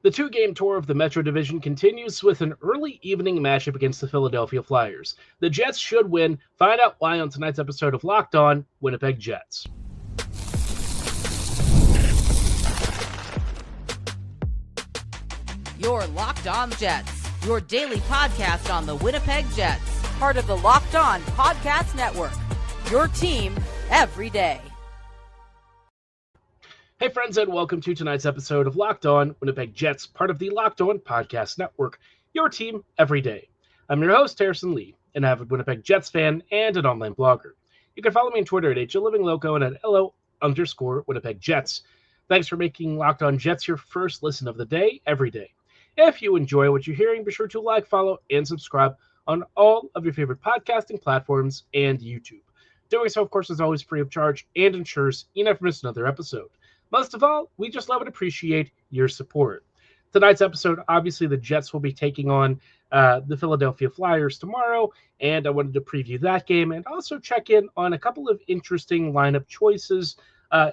The two-game tour of the Metro Division continues with an early evening matchup against the Philadelphia Flyers. The Jets should win. Find out why on tonight's episode of Locked On Winnipeg Jets. Your Locked On Jets, your daily podcast on the Winnipeg Jets, part of the Locked On Podcast Network, your team every day. Hey friends, and welcome to tonight's episode of Locked On Winnipeg Jets, part of the Locked On Podcast Network, your team every day. I'm your host, Harrison Lee, an avid Winnipeg Jets fan and an online blogger. You can follow me on Twitter at HLivingLoco and at LO_Winnipeg Jets. Thanks for making Locked On Jets your first listen of the day every day. If you enjoy what you're hearing, be sure to like, follow, and subscribe on all of your favorite podcasting platforms and YouTube. Doing so, of course, is always free of charge and ensures you never miss another episode. Most of all, we just love and appreciate your support. Tonight's episode, obviously, the Jets will be taking on the Philadelphia Flyers tomorrow, and I wanted to preview that game and also check in on a couple of interesting lineup choices,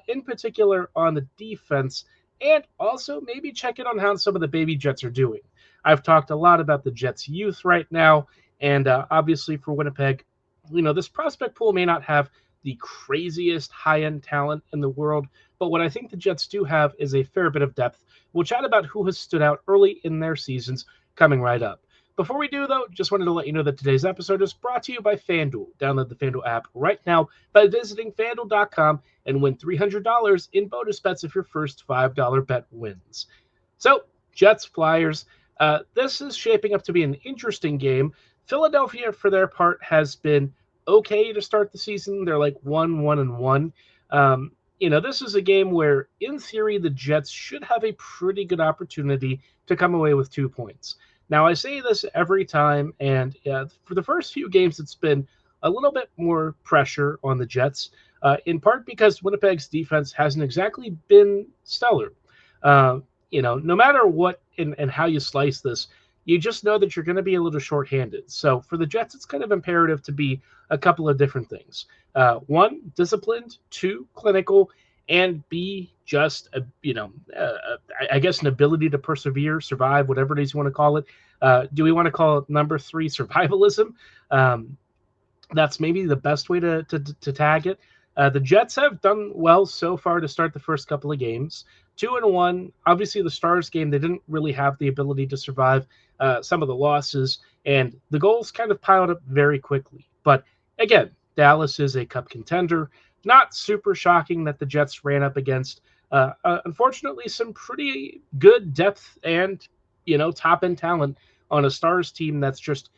in particular on the defense, and also maybe check in on how some of the baby Jets are doing. I've talked a lot about the Jets' youth right now, and obviously for Winnipeg, this prospect pool may not have the craziest high-end talent in the world, but what I think the Jets do have is a fair bit of depth. We'll chat about who has stood out early in their seasons coming right up. Before we do, though, just wanted to let you know that today's episode is brought to you by FanDuel. Download the FanDuel app right now by visiting FanDuel.com and win $300 in bonus bets if your first $5 bet wins. So, Jets, Flyers, this is shaping up to be an interesting game. Philadelphia, for their part, has been okay to start the season. They're like 1-1-1. This is a game where, in theory, the Jets should have a pretty good opportunity to come away with 2 points. Now, I say this every time, and for the first few games, it's been a little bit more pressure on the Jets, in part because Winnipeg's defense hasn't exactly been stellar. No matter what and how you slice this, you just know that you're going to be a little shorthanded. So for the Jets, it's kind of imperative to be a couple of different things. One, disciplined. Two, clinical. And B, just, I guess an ability to persevere, survive, whatever it is you want to call it. Do we want to call it number 3, survivalism? That's maybe the best way to tag it. The Jets have done well so far to start the first couple of games. 2-1. Obviously, the Stars game, they didn't really have the ability to survive some of the losses, and the goals kind of piled up very quickly. But again, Dallas is a cup contender. Not super shocking that the Jets ran up against, unfortunately, some pretty good depth and, top-end talent on a Stars team that's just,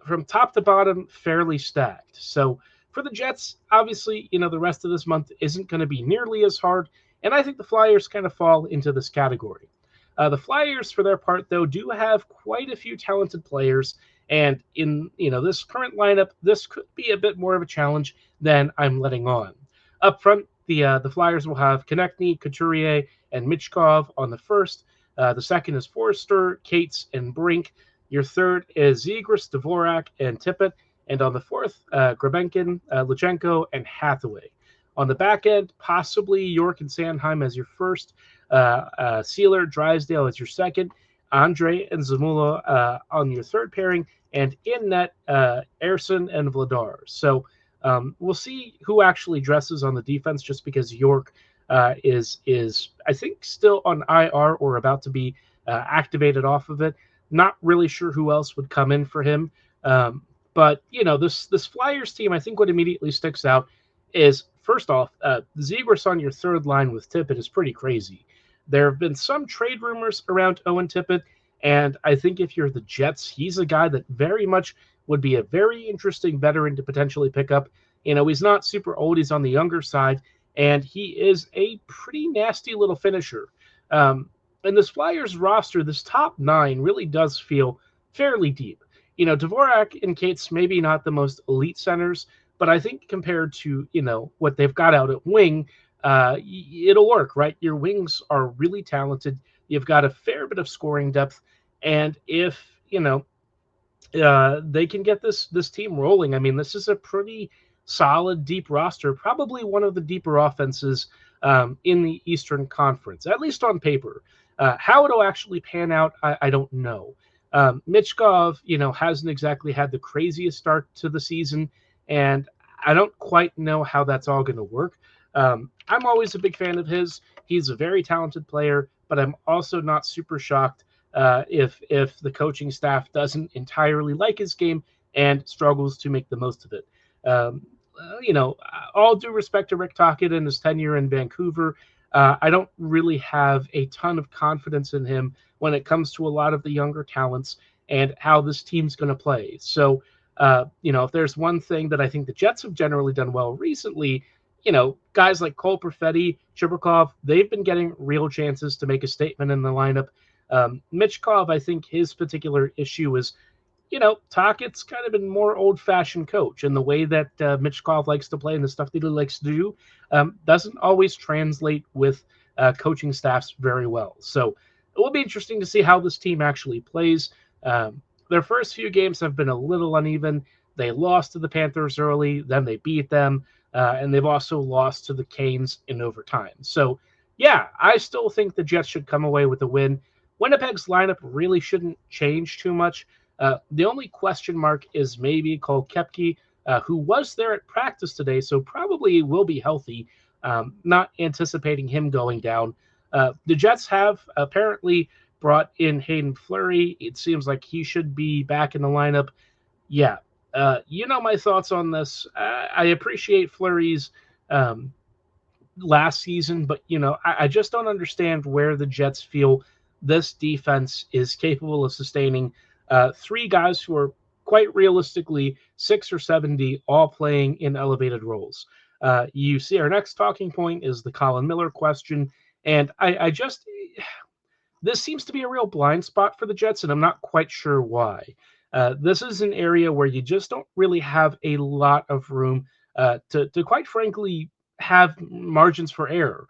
from top to bottom, fairly stacked. So for the Jets, obviously, the rest of this month isn't going to be nearly as hard, and I think the Flyers kind of fall into this category. The Flyers, for their part, though, do have quite a few talented players, and in this current lineup, this could be a bit more of a challenge than I'm letting on. Up front, the Flyers will have Konechny, Couturier, and Michkov on the first. The second is Forster, Cates, and Brink. Your third is Zegras, Dvorak, and Tippett. And on the fourth, Grabenkin, Luchenko, and Hathaway. On the back end, possibly York and Sandheim as your first, Sealer, Drysdale as your second, Andre and Zamula on your third pairing, and in net, Ersson and Vladar. So we'll see who actually dresses on the defense, just because York is I think still on IR or about to be activated off of it. Not really sure who else would come in for him. But this Flyers team, I think what immediately sticks out is, first off, Zegras on your third line with Tippett is pretty crazy. There have been some trade rumors around Owen Tippett, and I think if you're the Jets, he's a guy that very much would be a very interesting veteran to potentially pick up. He's not super old. He's on the younger side, and he is a pretty nasty little finisher. In this Flyers roster, this top 9 really does feel fairly deep. Dvorak and Cates, maybe not the most elite centers, but I think compared to, what they've got out at wing, it'll work, right? Your wings are really talented. You've got a fair bit of scoring depth. And if, they can get this team rolling, I mean, this is a pretty solid, deep roster, probably one of the deeper offenses in the Eastern Conference, at least on paper. How it'll actually pan out, I don't know. Michkov, hasn't exactly had the craziest start to the season, and I don't quite know how that's all going to work. I'm always a big fan of his. He's a very talented player, but I'm also not super shocked if the coaching staff doesn't entirely like his game and struggles to make the most of it. All due respect to Rick Tocchet and his tenure in Vancouver, I don't really have a ton of confidence in him when it comes to a lot of the younger talents and how this team's going to play. So, if there's one thing that I think the Jets have generally done well recently, guys like Cole Perfetti, Chibrikov, they've been getting real chances to make a statement in the lineup. Michkov, I think his particular issue is, Tocchet's kind of been more old-fashioned coach, and the way that Michkov likes to play and the stuff that he likes to do doesn't always translate with coaching staffs very well. So it will be interesting to see how this team actually plays. Their first few games have been a little uneven. They lost to the Panthers early, then they beat them, and they've also lost to the Canes in overtime. So, yeah, I still think the Jets should come away with a win. Winnipeg's lineup really shouldn't change too much. The only question mark is maybe Cole Koepke, who was there at practice today, so probably will be healthy. Not anticipating him going down. The Jets have apparently brought in Hayden Fleury. It seems like he should be back in the lineup. Yeah, my thoughts on this. I appreciate Fleury's last season, but, I just don't understand where the Jets feel this defense is capable of sustaining three guys who are quite realistically 6 or 70, all playing in elevated roles. You see, our next talking point is the Colin Miller question, and this seems to be a real blind spot for the Jets, and I'm not quite sure why. This is an area where you just don't really have a lot of room to quite frankly have margins for error.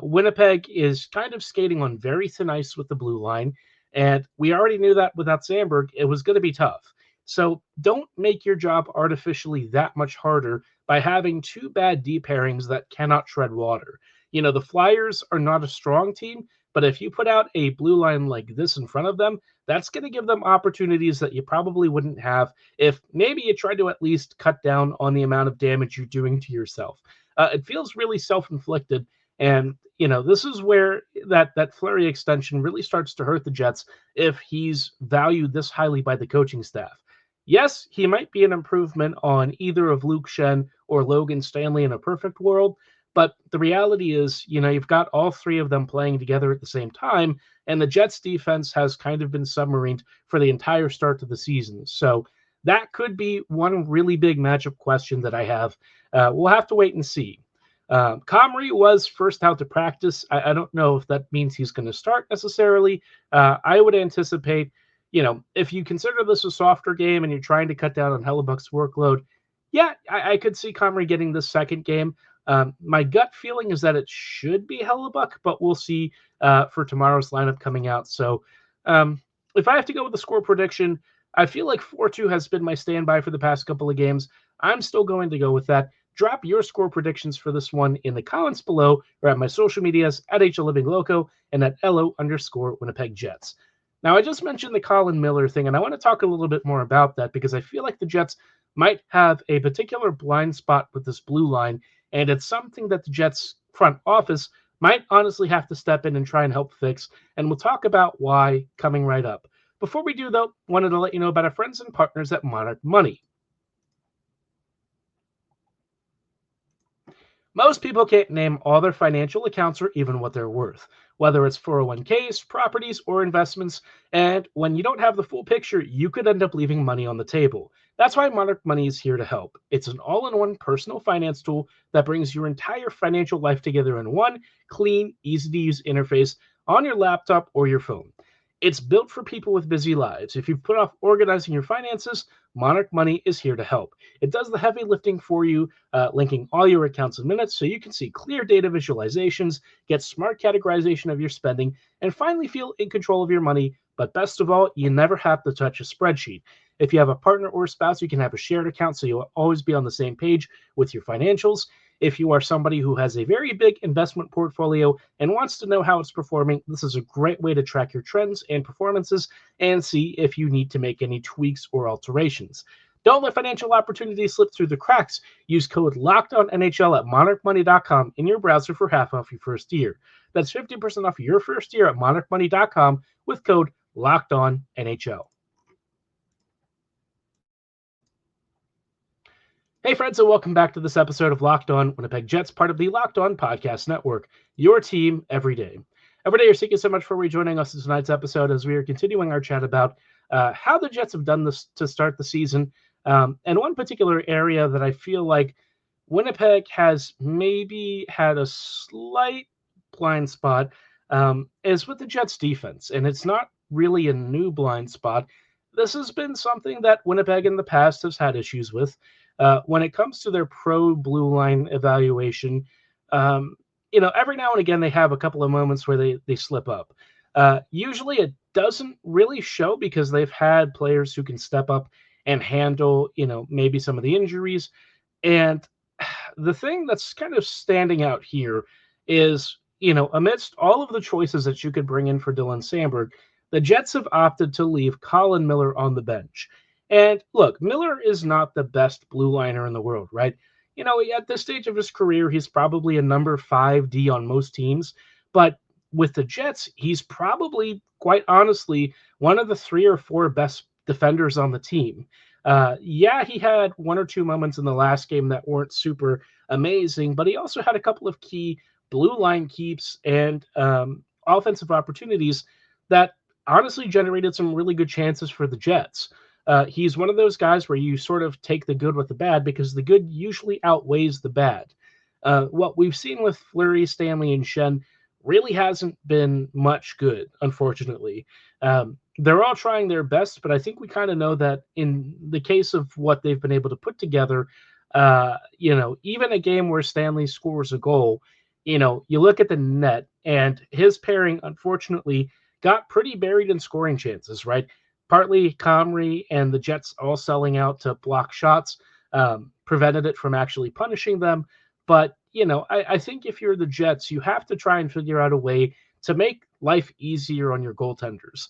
Winnipeg is kind of skating on very thin ice with the blue line, and we already knew that without Sandberg, it was going to be tough. So don't make your job artificially that much harder by having two bad D pairings that cannot tread water. The Flyers are not a strong team, but if you put out a blue line like this in front of them, that's going to give them opportunities that you probably wouldn't have if maybe you tried to at least cut down on the amount of damage you're doing to yourself. It feels really self-inflicted, and this is where that Fleury extension really starts to hurt the Jets if he's valued this highly by the coaching staff. Yes, he might be an improvement on either of Luke Schenn or Logan Stanley in a perfect world, but the reality is, you've got all three of them playing together at the same time, and the Jets defense has kind of been submarined for the entire start to the season. So that could be one really big matchup question that I have. We'll have to wait and see. Comrie was first out to practice. I don't know if that means he's going to start necessarily. I would anticipate, if you consider this a softer game and you're trying to cut down on Hellebuck's workload, yeah, I could see Comrie getting this second game. My gut feeling is that it should be Hellebuck, but we'll see for tomorrow's lineup coming out. So if I have to go with the score prediction, I feel like 4-2 has been my standby for the past couple of games. I'm still going to go with that. Drop your score predictions for this one in the comments below or at my social medias at HLivingLoco and at LO_Winnipeg Jets. Now, I just mentioned the Colin Miller thing, and I want to talk a little bit more about that because I feel like the Jets might have a particular blind spot with this blue line, and it's something that the Jets front office might honestly have to step in and try and help fix, and we'll talk about why coming right up. Before we do, though, wanted to let you know about our friends and partners at Monarch Money. Most people can't name all their financial accounts or even what they're worth, whether it's 401ks, properties, or investments, and when you don't have the full picture, you could end up leaving money on the table. That's why Monarch Money is here to help. It's an all-in-one personal finance tool that brings your entire financial life together in one clean, easy-to-use interface on your laptop or your phone. It's built for people with busy lives. If you've put off organizing your finances, Monarch Money is here to help. It does the heavy lifting for you, linking all your accounts in minutes so you can see clear data visualizations, get smart categorization of your spending, and finally feel in control of your money. But best of all, you never have to touch a spreadsheet. If you have a partner or a spouse, you can have a shared account so you'll always be on the same page with your financials. If you are somebody who has a very big investment portfolio and wants to know how it's performing, this is a great way to track your trends and performances and see if you need to make any tweaks or alterations. Don't let financial opportunities slip through the cracks. Use code LOCKEDONNHL at monarchmoney.com in your browser for half off your first year. That's 50% off your first year at monarchmoney.com with code LOCKEDONNHL. Hey friends, and welcome back to this episode of Locked On Winnipeg Jets, part of the Locked On Podcast Network, your team every day. Every day, thank you so much for rejoining us in tonight's episode as we are continuing our chat about how the Jets have done this to start the season. And one particular area that I feel like Winnipeg has maybe had a slight blind spot is with the Jets defense. And it's not really a new blind spot. This has been something that Winnipeg in the past has had issues with. When it comes to their pro blue line evaluation, every now and again they have a couple of moments where they slip up. Usually it doesn't really show because they've had players who can step up and handle, maybe some of the injuries. And the thing that's kind of standing out here is, amidst all of the choices that you could bring in for Dylan Samberg, the Jets have opted to leave Colin Miller on the bench. And look, Miller is not the best blue liner in the world, right? At this stage of his career, he's probably a number 5D on most teams. But with the Jets, he's probably, quite honestly, one of the 3 or 4 best defenders on the team. He had 1 or 2 moments in the last game that weren't super amazing, but he also had a couple of key blue line keeps and offensive opportunities that honestly generated some really good chances for the Jets. He's one of those guys where you sort of take the good with the bad because the good usually outweighs the bad. What we've seen with Fleury, Stanley, and Schenn really hasn't been much good, unfortunately. They're all trying their best, but I think we kind of know that in the case of what they've been able to put together, even a game where Stanley scores a goal, you look at the net, and his pairing, unfortunately, got pretty buried in scoring chances, right? Partly Comrie and the Jets all selling out to block shots prevented it from actually punishing them. But, I think if you're the Jets, you have to try and figure out a way to make life easier on your goaltenders.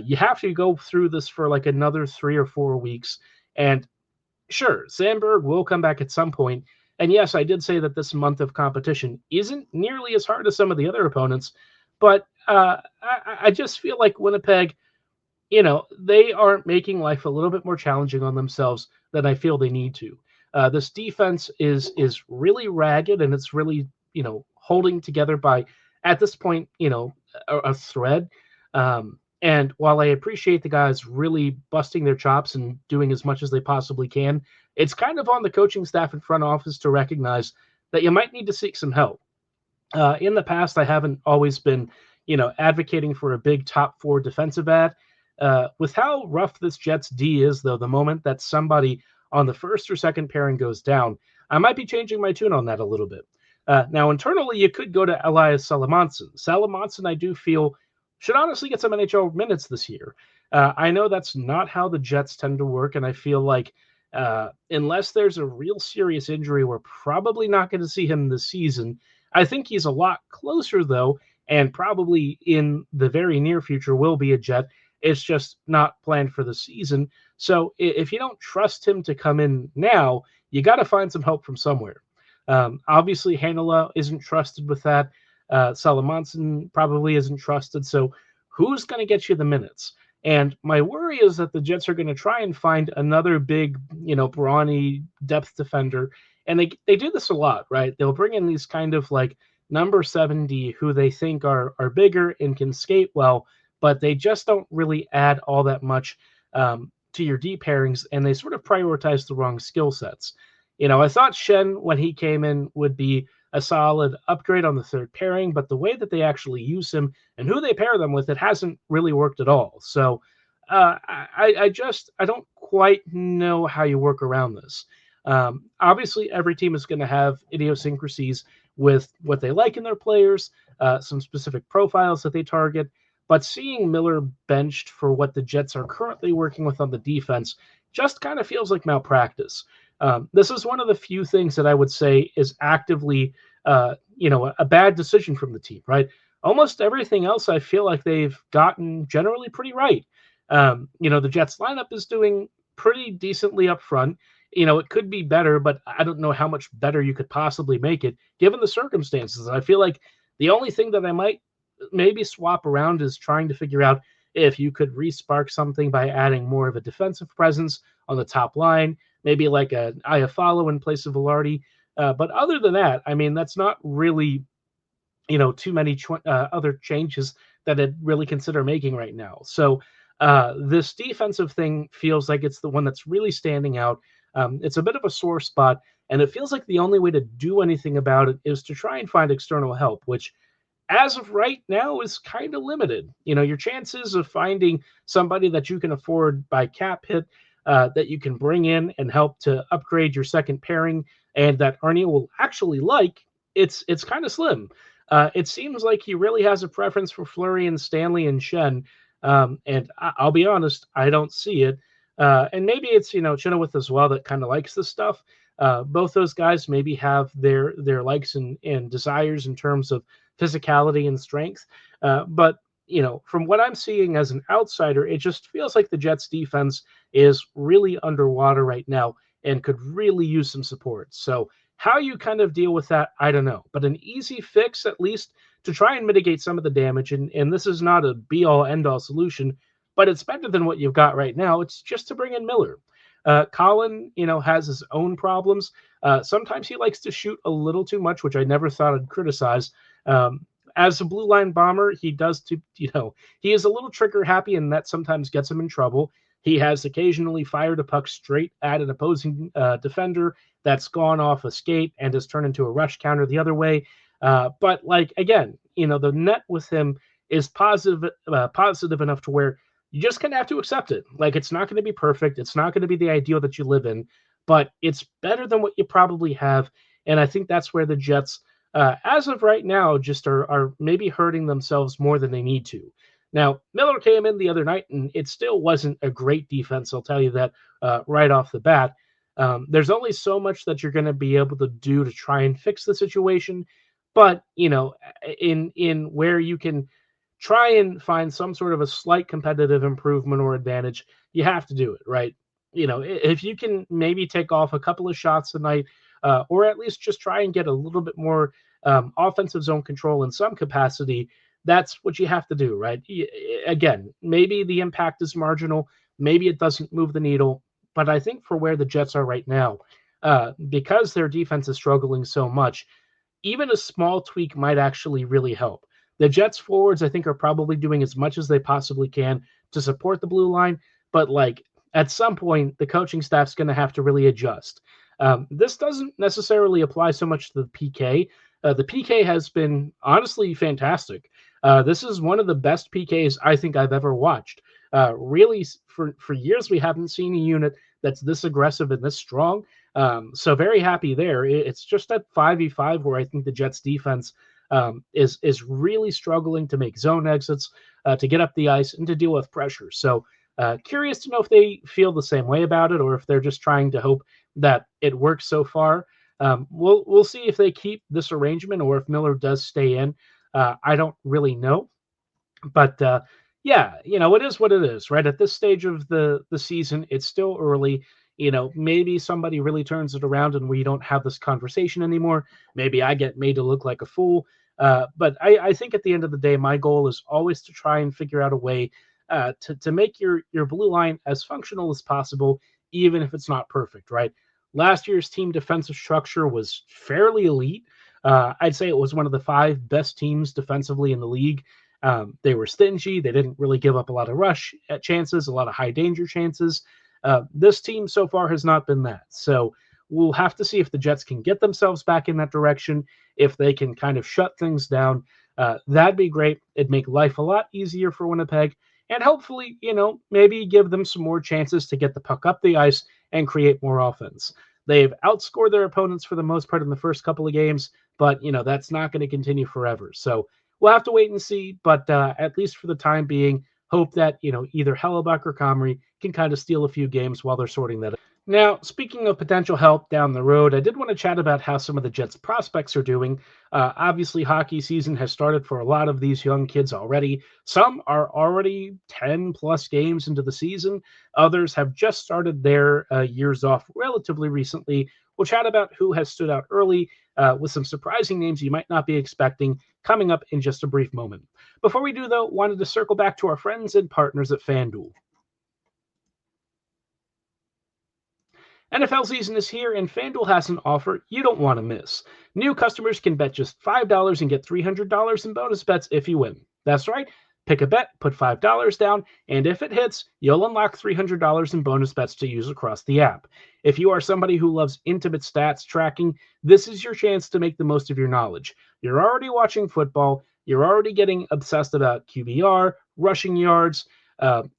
You have to go through this for like another 3 or 4 weeks. And sure, Samberg will come back at some point. And yes, I did say that this month of competition isn't nearly as hard as some of the other opponents. But I just feel like Winnipeg, they are making life a little bit more challenging on themselves than I feel they need to. This defense is really ragged, and it's really, holding together by, at this point, a thread. And while I appreciate the guys really busting their chops and doing as much as they possibly can, it's kind of on the coaching staff and front office to recognize that you might need to seek some help. In the past, I haven't always been, advocating for a big top 4 defensive ad. With how rough this Jets D is, though, the moment that somebody on the first or second pairing goes down, I might be changing my tune on that a little bit. Now, internally, you could go to Elias Salamonson. Salamonson, I do feel, should honestly get some NHL minutes this year. I know that's not how the Jets tend to work, and I feel like unless there's a real serious injury, we're probably not going to see him this season. I think he's a lot closer, though, and probably in the very near future will be a Jet. It's just not planned for the season. So if you don't trust him to come in now, you got to find some help from somewhere. Obviously, Heinola isn't trusted with that. Salamonson probably isn't trusted. So who's going to get you the minutes? And my worry is that the Jets are going to try and find another big, brawny depth defender. And they do this a lot, right? They'll bring in these kind of like number 70 who they think are bigger and can skate well, but they just don't really add all that much to your D pairings, and they sort of prioritize the wrong skill sets. I thought Schenn, when he came in, would be a solid upgrade on the third pairing, but the way that they actually use him and who they pair them with, it hasn't really worked at all. So I don't quite know how you work around this. Obviously, every team is going to have idiosyncrasies with what they like in their players, some specific profiles that they target. But seeing Miller benched for what the Jets are currently working with on the defense just kind of feels like malpractice. This is one of the few things that I would say is actively, a bad decision from the team, right? Almost everything else I feel like they've gotten generally pretty right. The Jets lineup is doing pretty decently up front. It could be better, but I don't know how much better you could possibly make it given the circumstances. I feel like the only thing that I might maybe swap around is trying to figure out if you could re-spark something by adding more of a defensive presence on the top line, maybe like a Iafallo in place of Velarde. But other than that, I mean, that's not really too many other changes that I'd really consider making right now. So this defensive thing feels like it's the one that's really standing out. It's a bit of a sore spot, and it feels like the only way to do anything about it is to try and find external help, which as of right now is kind of limited. Your chances of finding somebody that you can afford by cap hit that you can bring in and help to upgrade your second pairing and that Arnia will actually like, it's kind of slim. It seems like he really has a preference for Fleury and Stanley and Shen. And I'll be honest, I don't see it. And maybe it's, Chenoweth as well that kind of likes this stuff. Both those guys maybe have their likes and desires in terms of physicality and strength. But from what I'm seeing as an outsider, it just feels like the Jets defense is really underwater right now and could really use some support. So how you kind of deal with that, I don't know. But an easy fix, at least, to try and mitigate some of the damage, and this is not a be-all, end-all solution, but it's better than what you've got right now. It's just to bring in Miller. Colin, has his own problems. Sometimes he likes to shoot a little too much, which I never thought I'd criticize. As a blue line bomber, he does he is a little trigger happy, and that sometimes gets him in trouble. He has occasionally fired a puck straight at an opposing defender that's gone off a skate and has turned into a rush counter the other way. But again, the net with him is positive enough to where you just kind of have to accept it. It's not going to be perfect. It's not going to be the ideal that you live in, but it's better than what you probably have. And I think that's where the Jets, as of right now, just are maybe hurting themselves more than they need to. Now, Miller came in the other night, and it still wasn't a great defense. I'll tell you that right off the bat. There's only so much that you're going to be able to do to try and fix the situation. But, in where you can try and find some sort of a slight competitive improvement or advantage, you have to do it, right? If you can maybe take off a couple of shots a night, or at least just try and get a little bit more offensive zone control in some capacity, that's what you have to do, right? Again, maybe the impact is marginal. Maybe it doesn't move the needle. But I think for where the Jets are right now, because their defense is struggling so much, even a small tweak might actually really help. The Jets forwards, I think, are probably doing as much as they possibly can to support the blue line. But at some point, the coaching staff's going to have to really adjust. This doesn't necessarily apply so much to the PK. The PK has been honestly fantastic. This is one of the best PKs I think I've ever watched. Really, for years, we haven't seen a unit that's this aggressive and this strong. So very happy there. It's just at 5v5 where I think the Jets defense is really struggling to make zone exits, to get up the ice, and to deal with pressure. So curious to know if they feel the same way about it or if they're just trying to hope that it works so far. We'll see if they keep this arrangement or if Miller does stay in. I don't really know. But yeah, it is what it is, right? At this stage of the season, it's still early. Maybe somebody really turns it around and we don't have this conversation anymore. Maybe I get made to look like a fool. But I think at the end of the day, my goal is always to try and figure out a way to make your blue line as functional as possible, even if it's not perfect, right? Last year's team defensive structure was fairly elite. I'd say it was one of the 5 best teams defensively in the league. They were stingy. They didn't really give up a lot of rush chances, a lot of high danger chances. This team so far has not been that. So we'll have to see if the Jets can get themselves back in that direction, if they can kind of shut things down. That'd be great. It'd make life a lot easier for Winnipeg. And hopefully, maybe give them some more chances to get the puck up the ice and create more offense. They've outscored their opponents for the most part in the first couple of games, but, that's not going to continue forever. So we'll have to wait and see. But at least for the time being, hope that, either Hellebuck or Comrie can kind of steal a few games while they're sorting that out. Now, speaking of potential help down the road, I did want to chat about how some of the Jets prospects are doing. Obviously, hockey season has started for a lot of these young kids already. Some are already 10 plus games into the season. Others have just started their years off relatively recently. We'll chat about who has stood out early with some surprising names you might not be expecting coming up in just a brief moment. Before we do, though, wanted to circle back to our friends and partners at FanDuel. NFL season is here, and FanDuel has an offer you don't want to miss. New customers can bet just $5 and get $300 in bonus bets if you win. That's right. Pick a bet, put $5 down, and if it hits, you'll unlock $300 in bonus bets to use across the app. If you are somebody who loves intimate stats tracking, this is your chance to make the most of your knowledge. You're already watching football, you're already getting obsessed about QBR, rushing yards,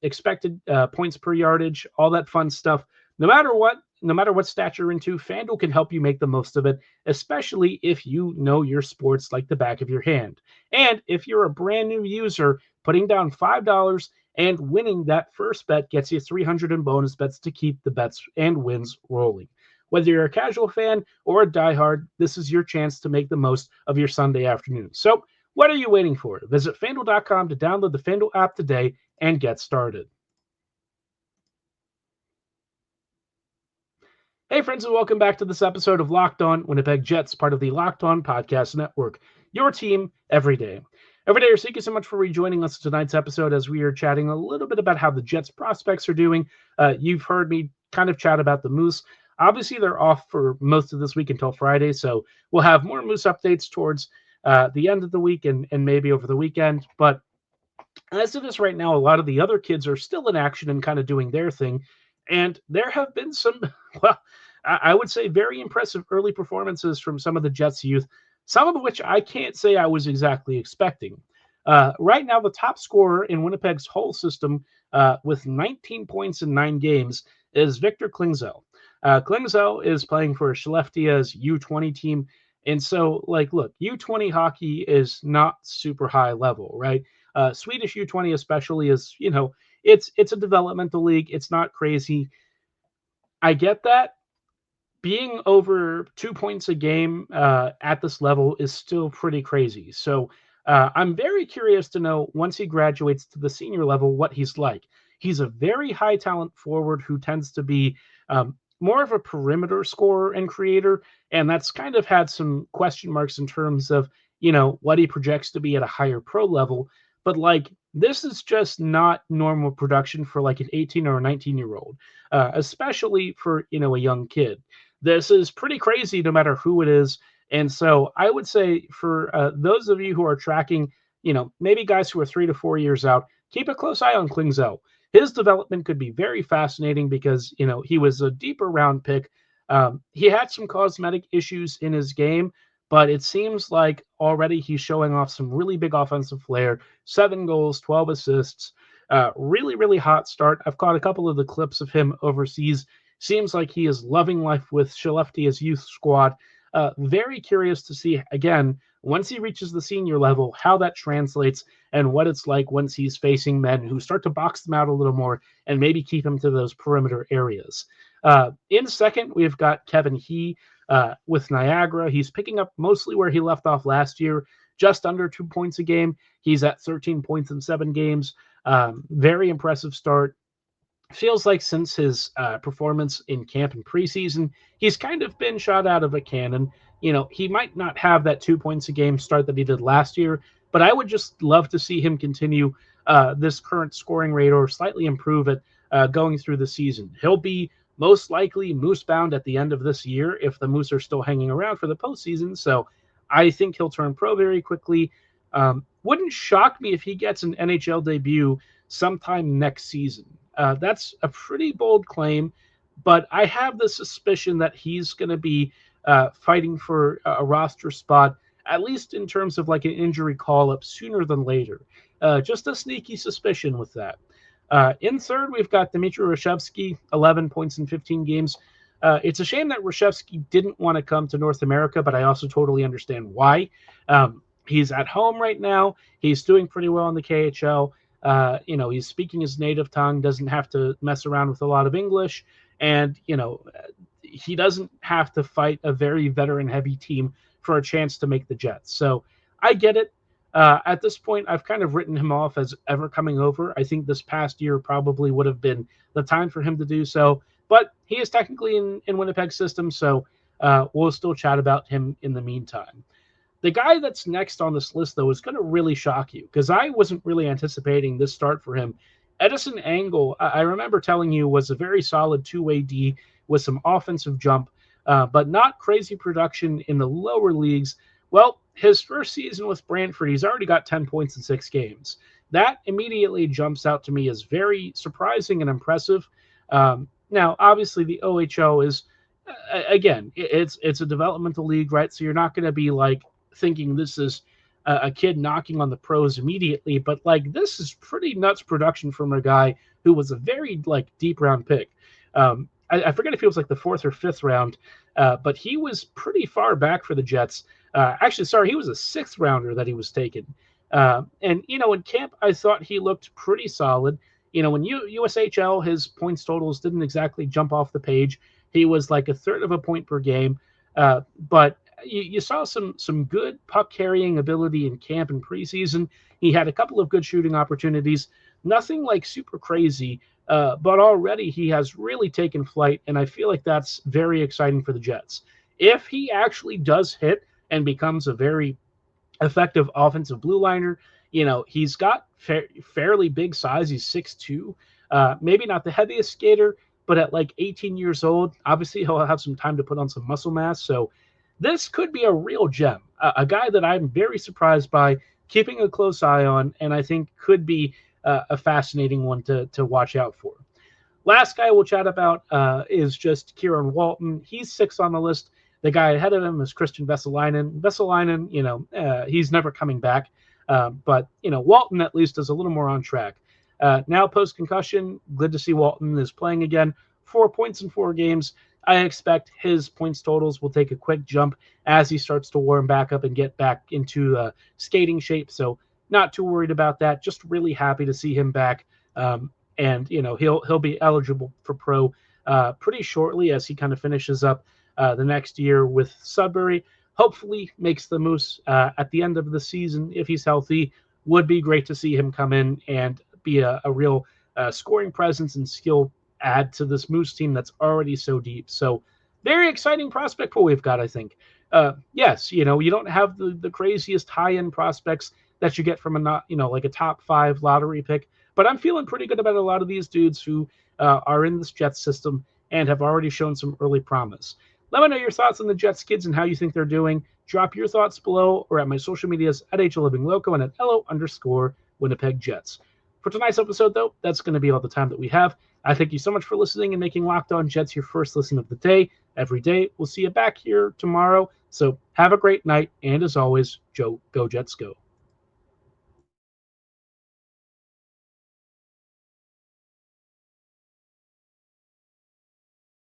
expected points per yardage, all that fun stuff. No matter what stat you're into, FanDuel can help you make the most of it, especially if you know your sports like the back of your hand. And if you're a brand new user, putting down $5 and winning that first bet gets you 300 in bonus bets to keep the bets and wins rolling. Whether you're a casual fan or a diehard, this is your chance to make the most of your Sunday afternoon. So, what are you waiting for? Visit FanDuel.com to download the FanDuel app today and get started. Hey, friends, and welcome back to this episode of Locked On Winnipeg Jets, part of the Locked On Podcast Network. Your team every day. Every day, thank you so much for rejoining us tonight's episode as we are chatting a little bit about how the Jets prospects are doing. You've heard me kind of chat about the Moose. Obviously, they're off for most of this week until Friday, so we'll have more Moose updates towards the end of the week and maybe over the weekend. But as it is right now, a lot of the other kids are still in action and kind of doing their thing. And there have been some, well, I would say very impressive early performances from some of the Jets youth, some of which I can't say I was exactly expecting. Right now, the top scorer in Winnipeg's whole system with 19 points in 9 games is Victor Klingzel. Klingzel is playing for Skellefteå's U20 team. And so, look, U20 hockey is not super high level, right? Swedish U20 especially is, it's a developmental league. It's not crazy. I get that. Being over 2 points a game at this level is still pretty crazy. So I'm very curious to know, once he graduates to the senior level, what he's like. He's a very high talent forward who tends to be more of a perimeter scorer and creator. And that's kind of had some question marks in terms of, what he projects to be at a higher pro level. But this is just not normal production for an 18 or a 19-year-old, especially for, a young kid. This is pretty crazy no matter who it is. And so I would say for those of you who are tracking, maybe guys who are 3 to 4 years out, keep a close eye on Klingzel. His development could be very fascinating because, he was a deeper round pick. He had some cosmetic issues in his game, but it seems like already he's showing off some really big offensive flair. 7 goals, 12 assists, really, really hot start. I've caught a couple of the clips of him overseas. Seems like he is loving life with Skellefteå's youth squad. Very curious to see, again, once he reaches the senior level, how that translates and what it's like once he's facing men who start to box them out a little more and maybe keep him to those perimeter areas. In second, we've got Kevin He with Niagara. He's picking up mostly where he left off last year, just under 2 points a game. He's at 13 points in 7 games. Very impressive start. Feels like since his performance in camp and preseason, he's kind of been shot out of a cannon. He might not have that 2 points a game start that he did last year, but I would just love to see him continue this current scoring rate or slightly improve it going through the season. He'll be most likely Moose bound at the end of this year if the Moose are still hanging around for the postseason. So I think he'll turn pro very quickly. Wouldn't shock me if he gets an NHL debut sometime next season. That's a pretty bold claim, but I have the suspicion that he's going to be fighting for a roster spot, at least in terms of an injury call-up sooner than later. Just a sneaky suspicion with that. In third, we've got Dmitry Rashevsky, 11 points in 15 games. It's a shame that Rashevsky didn't want to come to North America, but I also totally understand why. He's at home right now. He's doing pretty well in the KHL. He's speaking his native tongue, doesn't have to mess around with a lot of English. And, he doesn't have to fight a very veteran-heavy team for a chance to make the Jets. So I get it. At this point, I've kind of written him off as ever coming over. I think this past year probably would have been the time for him to do so. But he is technically in Winnipeg's system, so we'll still chat about him in the meantime. The guy that's next on this list, though, is going to really shock you because I wasn't really anticipating this start for him. Edison Angle, I remember telling you, was a very solid two-way D with some offensive jump, but not crazy production in the lower leagues. Well, his first season with Brantford, he's already got 10 points in 6 games. That immediately jumps out to me as very surprising and impressive. Now, obviously, the OHL is, again, it's a developmental league, right? So you're not going to be like thinking this is a kid knocking on the pros immediately, but like this is pretty nuts production from a guy who was a very like deep round pick. I forget if he was like the 4th or 5th round, but he was pretty far back for the Jets. Actually, sorry, he was a 6th rounder that he was taken. And, in camp, I thought he looked pretty solid. In USHL, his points totals didn't exactly jump off the page. He was like a third of a point per game. But you saw some good puck carrying ability in camp and preseason. He had a couple of good shooting opportunities. Nothing like super crazy. But already he has really taken flight, and I feel like that's very exciting for the Jets. If he actually does hit and becomes a very effective offensive blue liner, he's got fairly big size. He's 6'2", maybe not the heaviest skater, but at like 18 years old, obviously he'll have some time to put on some muscle mass. So this could be a real gem, a guy that I'm very surprised by, keeping a close eye on, and I think could be a fascinating one to watch out for. Last guy we'll chat about is just Kieran Walton. He's 6th on the list. The guy ahead of him is Christian Vesalainen. Vesalainen, he's never coming back. But Walton at least is a little more on track. Now post-concussion, good to see Walton is playing again. 4 points in 4 games. I expect his points totals will take a quick jump as he starts to warm back up and get back into skating shape. So not too worried about that. Just really happy to see him back. And he'll be eligible for pro pretty shortly as he kind of finishes up the next year with Sudbury. Hopefully makes the Moose at the end of the season if he's healthy. Would be great to see him come in and be a real scoring presence and skill add to this Moose team that's already so deep. So very exciting prospect pool we've got, I think. Yes, you don't have the craziest high-end prospects that you get from like a top 5 lottery pick, but I'm feeling pretty good about a lot of these dudes who are in this Jets system and have already shown some early promise. Let me know your thoughts on the Jets kids and how you think they're doing. Drop your thoughts below or at my social medias at HLivingLoco and at LO_Winnipeg Jets. For tonight's episode, though, that's going to be all the time that we have. I thank you so much for listening and making Locked On Jets your first listen of the day. Every day, we'll see you back here tomorrow. So have a great night, and as always, go Jets, go.